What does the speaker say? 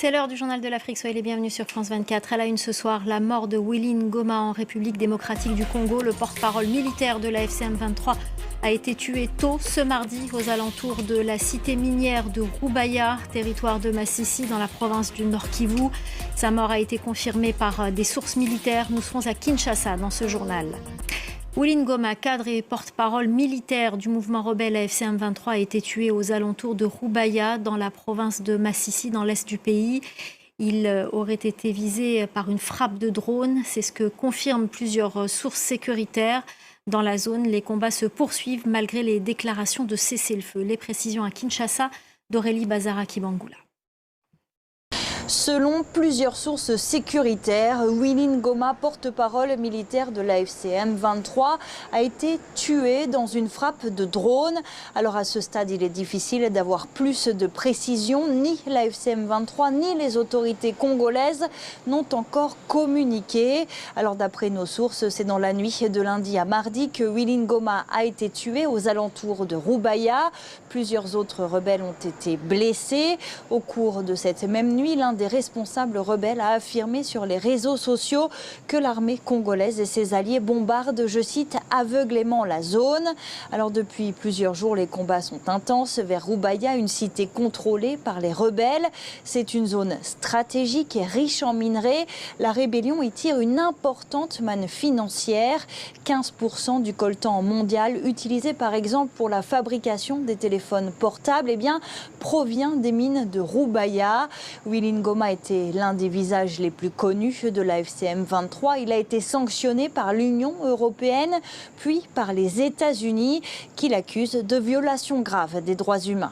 C'est l'heure du journal de l'Afrique. Soyez les bienvenus sur France 24. À la une ce soir, la mort de Willy Ngoma en République démocratique du Congo. Le porte-parole militaire de la FCM 23 a été tué tôt ce mardi aux alentours de la cité minière de Rubaya, territoire de Massissi dans la province du Nord Kivu. Sa mort a été confirmée par des sources militaires. Nous serons à Kinshasa dans ce journal. Willy Ngoma, cadre et porte-parole militaire du mouvement rebelle AFC M23, a été tué aux alentours de Rubaya, dans la province de Massissi, dans l'est du pays. Il aurait été visé par une frappe de drone. C'est ce que confirment plusieurs sources sécuritaires. Dans la zone, les combats se poursuivent malgré les déclarations de cessez-le-feu. Les précisions à Kinshasa d'Aurélie Bazara-Kibangula. Selon plusieurs sources sécuritaires, Willy Ngoma, porte-parole militaire de l'AFCM 23, a été tué dans une frappe de drone. Alors à ce stade, il est difficile d'avoir plus de précision. Ni l'AFCM 23 ni les autorités congolaises n'ont encore communiqué. Alors d'après nos sources, c'est dans la nuit de lundi à mardi que Willy Ngoma a été tué aux alentours de Rubaya. Plusieurs autres rebelles ont été blessés. Au cours de cette même nuit, l'un des responsables rebelles a affirmé sur les réseaux sociaux que l'armée congolaise et ses alliés bombardent, je cite, aveuglément la zone. Alors depuis plusieurs jours, les combats sont intenses vers Rubaya, une cité contrôlée par les rebelles. C'est une zone stratégique et riche en minerais. La rébellion y tire une importante manne financière. 15% du coltan mondial utilisé par exemple pour la fabrication des téléphones portables provient des mines de Rubaya. Willy Ngoma était l'un des visages les plus connus de la FCM 23. Il a été sanctionné par l'Union européenne, puis par les États-Unis, qui l'accusent de violations graves des droits humains.